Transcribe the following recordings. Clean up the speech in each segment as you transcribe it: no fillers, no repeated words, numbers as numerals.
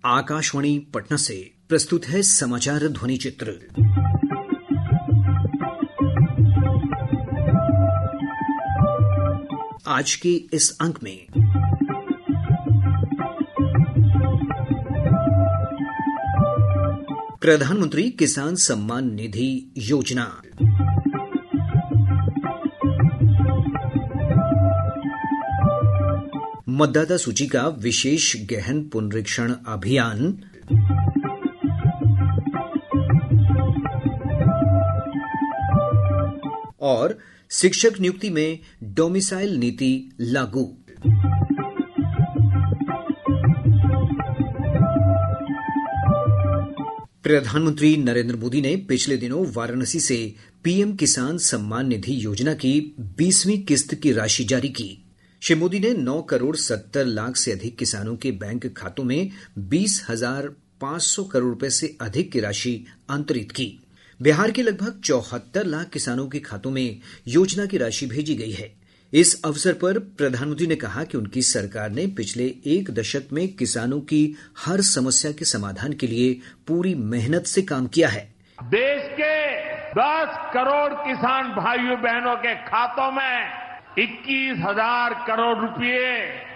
आकाशवाणी पटना से प्रस्तुत है समाचार ध्वनि चित्र। आज के इस अंक में प्रधानमंत्री किसान सम्मान निधि योजना, मतदाता सूची का विशेष गहन पुनरीक्षण अभियान, और शिक्षक नियुक्ति में डोमिसाइल नीति लागू। प्रधानमंत्री नरेंद्र मोदी ने पिछले दिनों वाराणसी से पीएम किसान सम्मान निधि योजना की 20वीं किस्त की राशि जारी की। श्री मोदी ने 9 करोड़ 70 लाख से अधिक किसानों के बैंक खातों में 20,500 करोड़ रुपए से अधिक की राशि अंतरित की। बिहार के लगभग 74 लाख किसानों के खातों में योजना की राशि भेजी गई है। इस अवसर पर प्रधानमंत्री ने कहा कि उनकी सरकार ने पिछले 1 दशक में किसानों की हर समस्या के समाधान के लिए पूरी मेहनत से काम किया है। देश के 10 करोड़ किसान भाइयों बहनों के खातों में 21,000 करोड़ रुपए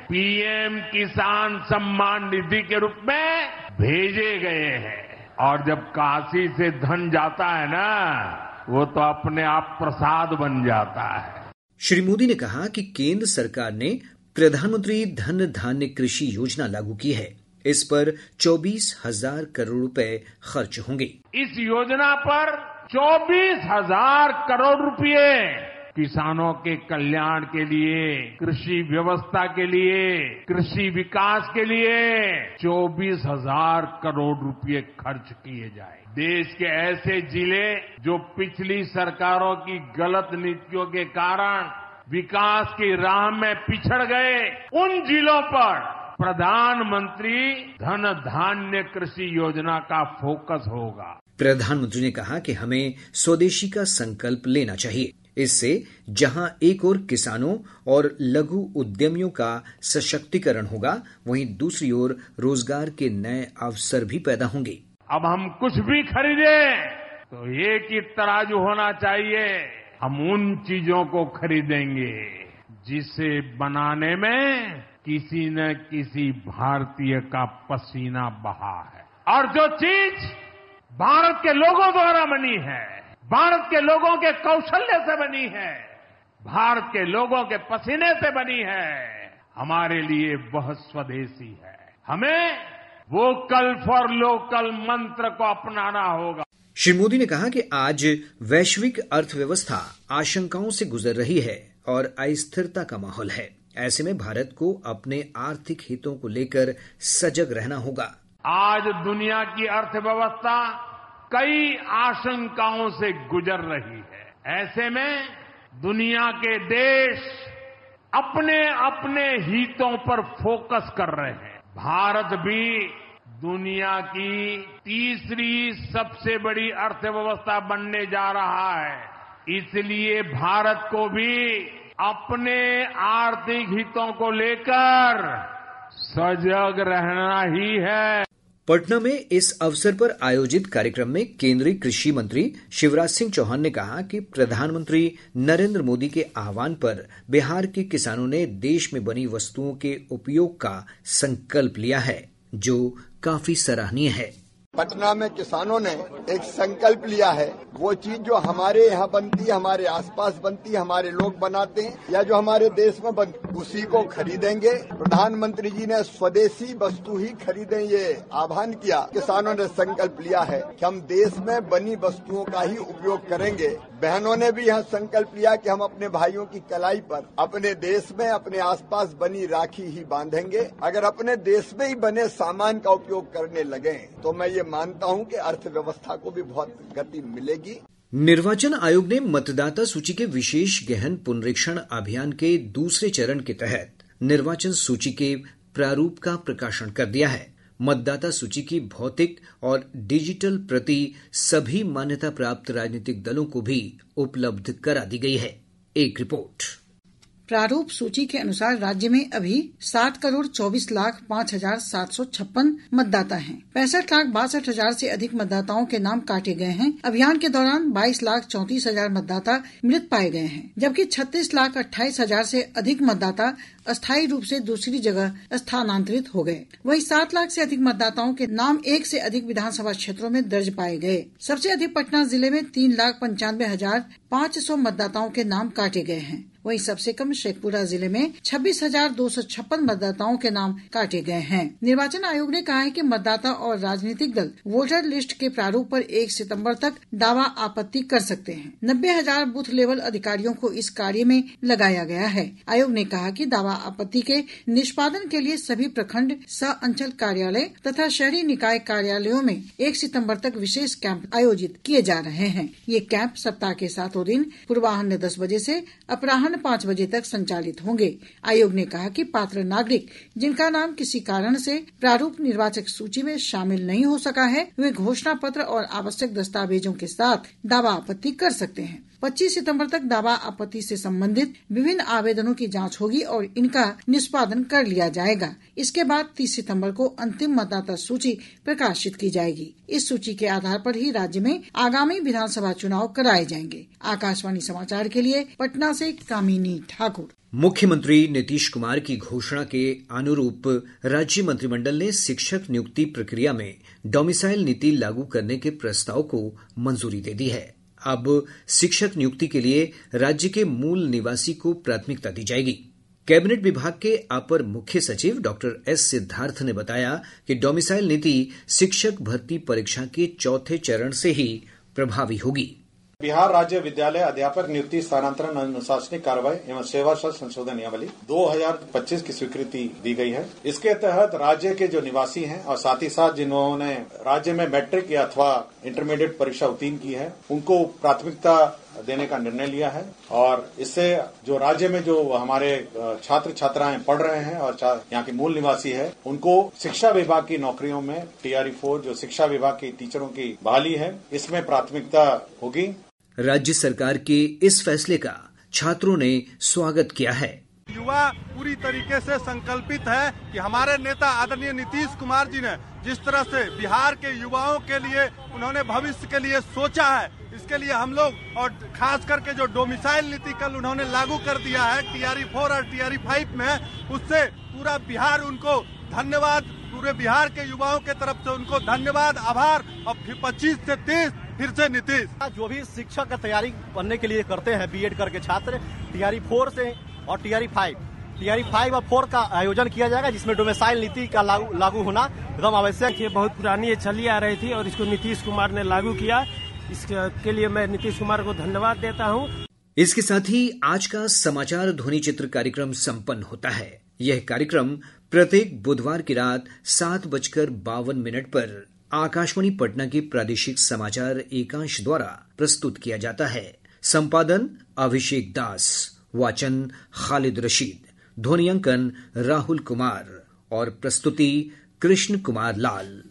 पीएम किसान सम्मान निधि के रूप में भेजे गए हैं। और जब काशी से धन जाता है ना, वो तो अपने आप प्रसाद बन जाता है। श्री मोदी ने कहा कि केंद्र सरकार ने प्रधानमंत्री धन धान्य कृषि योजना लागू की है। इस पर 24,000 करोड़ रुपए खर्च होंगे। इस योजना पर 24,000 करोड़ रुपए किसानों के कल्याण के लिए, कृषि व्यवस्था के लिए, कृषि विकास के लिए 24,000 करोड़ रुपए खर्च किए जाए। देश के ऐसे जिले जो पिछली सरकारों की गलत नीतियों के कारण विकास की राह में पिछड़ गए, उन जिलों पर प्रधानमंत्री धन धान्य कृषि योजना का फोकस होगा। प्रधानमंत्री ने कहा कि हमें स्वदेशी का संकल्प लेना चाहिए। इससे जहां एक ओर किसानों और लघु उद्यमियों का सशक्तिकरण होगा, वहीं दूसरी ओर रोजगार के नए अवसर भी पैदा होंगे। अब हम कुछ भी खरीदें तो एक ही तराजू होना चाहिए। हम उन चीजों को खरीदेंगे जिसे बनाने में किसी न किसी भारतीय का पसीना बहा है, और जो चीज भारत के लोगों द्वारा बनी है, भारत के लोगों के कौशल्य से बनी है, भारत के लोगों के पसीने से बनी है, हमारे लिए वह स्वदेशी है। हमें वोकल फॉर लोकल मंत्र को अपनाना होगा। श्री मोदी ने कहा कि आज वैश्विक अर्थव्यवस्था आशंकाओं से गुजर रही है और अस्थिरता का माहौल है। ऐसे में भारत को अपने आर्थिक हितों को लेकर सजग रहना होगा। आज दुनिया की अर्थव्यवस्था कई आशंकाओं से गुजर रही है। ऐसे में दुनिया के देश अपने अपने हितों पर फोकस कर रहे हैं। भारत भी दुनिया की तीसरी सबसे बड़ी अर्थव्यवस्था बनने जा रहा है। इसलिए भारत को भी अपने आर्थिक हितों को लेकर सजग रहना ही है। पटना में इस अवसर पर आयोजित कार्यक्रम में केंद्रीय कृषि मंत्री शिवराज सिंह चौहान ने कहा कि प्रधानमंत्री नरेंद्र मोदी के आह्वान पर बिहार के किसानों ने देश में बनी वस्तुओं के उपयोग का संकल्प लिया है, जो काफी सराहनीय है। पटना में किसानों ने एक संकल्प लिया है, वो चीज जो हमारे यहाँ बनती है, हमारे आसपास बनती है, हमारे लोग बनाते हैं या जो हमारे देश में बनती, उसी को खरीदेंगे। प्रधानमंत्री जी ने स्वदेशी वस्तु ही खरीदें ये आह्वान किया। किसानों ने संकल्प लिया है कि हम देश में बनी वस्तुओं का ही उपयोग करेंगे। बहनों ने भी यह संकल्प लिया कि हम अपने भाइयों की कलाई पर अपने देश में अपने आसपास बनी राखी ही बांधेंगे। अगर अपने देश में ही बने सामान का उपयोग करने लगे तो मैं ये मानता हूं कि अर्थव्यवस्था को भी बहुत गति मिलेगी। निर्वाचन आयोग ने मतदाता सूची के विशेष गहन पुनरीक्षण अभियान के दूसरे चरण के तहत निर्वाचन सूची के प्रारूप का प्रकाशन कर दिया है। मतदाता सूची की भौतिक और डिजिटल प्रति सभी मान्यता प्राप्त राजनीतिक दलों को भी उपलब्ध करा दी गई है। एक रिपोर्ट। प्रारूप सूची के अनुसार राज्य में अभी 7,24,05,756 मतदाता हैं। 65,62,000 से अधिक मतदाताओं के नाम काटे गए हैं। अभियान के दौरान 22,34,000 मतदाता मृत पाए गए हैं, जबकि 36,28,000 से अधिक मतदाता अस्थायी रूप से दूसरी जगह स्थानांतरित हो गए। वहीं 7 लाख से अधिक मतदाताओं के नाम एक से अधिक विधानसभा क्षेत्रों में दर्ज पाए गए। सबसे अधिक पटना जिले में 3,95,500 मतदाताओं के नाम काटे गए हैं। वहीं सबसे कम शेखपुरा जिले में 26,256 मतदाताओं के नाम काटे गए हैं। निर्वाचन आयोग ने कहा है कि मतदाता और राजनीतिक दल वोटर लिस्ट के प्रारूप पर 1 सितंबर तक दावा आपत्ति कर सकते हैं। 90,000 बूथ लेवल अधिकारियों को इस कार्य में लगाया गया है। आयोग ने कहा कि दावा आपत्ति के निष्पादन के लिए सभी प्रखंड, सह अंचल कार्यालय तथा शहरी निकाय कार्यालयों में 1 सितंबर तक विशेष कैंप आयोजित किए जा रहे हैं। ये कैंप सप्ताह के 7 दिन पूर्वाह्न 10 बजे से अपराह्न 5 बजे तक संचालित होंगे। आयोग ने कहा कि पात्र नागरिक जिनका नाम किसी कारण से प्रारूप निर्वाचक सूची में शामिल नहीं हो सका है, वे घोषणा पत्र और आवश्यक दस्तावेजों के साथ दावा आपत्ति कर सकते हैं। 25 सितंबर तक दावा आपत्ति से संबंधित विभिन्न आवेदनों की जांच होगी और इनका निष्पादन कर लिया जाएगा। इसके बाद 30 सितंबर को अंतिम मतदाता सूची प्रकाशित की जाएगी। इस सूची के आधार पर ही राज्य में आगामी विधानसभा चुनाव कराए जाएंगे। आकाशवाणी समाचार के लिए पटना से कामिनी ठाकुर। मुख्यमंत्री नीतीश कुमार की घोषणा के अनुरूप राज्य मंत्रिमंडल ने शिक्षक नियुक्ति प्रक्रिया में डोमिसाइल नीति लागू करने के प्रस्ताव को मंजूरी दे दी है। अब शिक्षक नियुक्ति के लिए राज्य के मूल निवासी को प्राथमिकता दी जाएगी। कैबिनेट विभाग के अपर मुख्य सचिव डॉक्टर एस सिद्धार्थ ने बताया कि डोमिसाइल नीति शिक्षक भर्ती परीक्षा के 4थे चरण से ही प्रभावी होगी। बिहार राज्य विद्यालय अध्यापक नियुक्ति स्थानांतरण अनुशासनिक कार्रवाई एवं सेवा शर्त संशोधन नियमावली 2025 की स्वीकृति दी गई है। इसके तहत राज्य के जो निवासी हैं और साथ ही साथ जिन्होंने राज्य में मैट्रिक या अथवा इंटरमीडिएट परीक्षा उत्तीर्ण की है, उनको प्राथमिकता देने का निर्णय लिया है। और इससे जो राज्य में जो हमारे छात्र छात्राएं पढ़ रहे हैं और यहाँ के मूल निवासी है, उनको शिक्षा विभाग की नौकरियों में TRE4 जो शिक्षा विभाग के टीचरों की बहाली है, इसमें प्राथमिकता होगी। राज्य सरकार के इस फैसले का छात्रों ने स्वागत किया है। युवा पूरी तरीके से संकल्पित है कि हमारे नेता आदरणीय नीतीश कुमार जी ने जिस तरह से बिहार के युवाओं के लिए उन्होंने भविष्य के लिए सोचा है, इसके लिए हम लोग और खास करके जो डोमिसाइल नीति कल उन्होंने लागू कर दिया है TRE4 और TRE5 में, उससे पूरा बिहार उनको धन्यवाद, पूरे बिहार के युवाओं के तरफ से उनको धन्यवाद, आभार। और 25 से 30 फिर से नीतीश। जो भी शिक्षक का तैयारी करने के लिए करते हैं बीएड करके छात्र, TRE4 से और TRE5 और 4 का आयोजन किया जाएगा, जिसमें डोमिसाइल नीति का लागू होना एकदम आवश्यक है। बहुत पुरानी चली आ रही थी और इसको नीतीश कुमार ने लागू किया, इसके लिए मैं नीतीश कुमार को धन्यवाद देता हूं। इसके साथ ही आज का समाचार ध्वनि चित्र कार्यक्रम संपन्न होता है। यह कार्यक्रम प्रत्येक बुधवार की रात 7:52 पर आकाशवाणी पटना के प्रादेशिक समाचार एकांश द्वारा प्रस्तुत किया जाता है। संपादन अभिषेक दास, वाचन खालिद रशीद, ध्वनियांकन राहुल कुमार और प्रस्तुति कृष्ण कुमार लाल।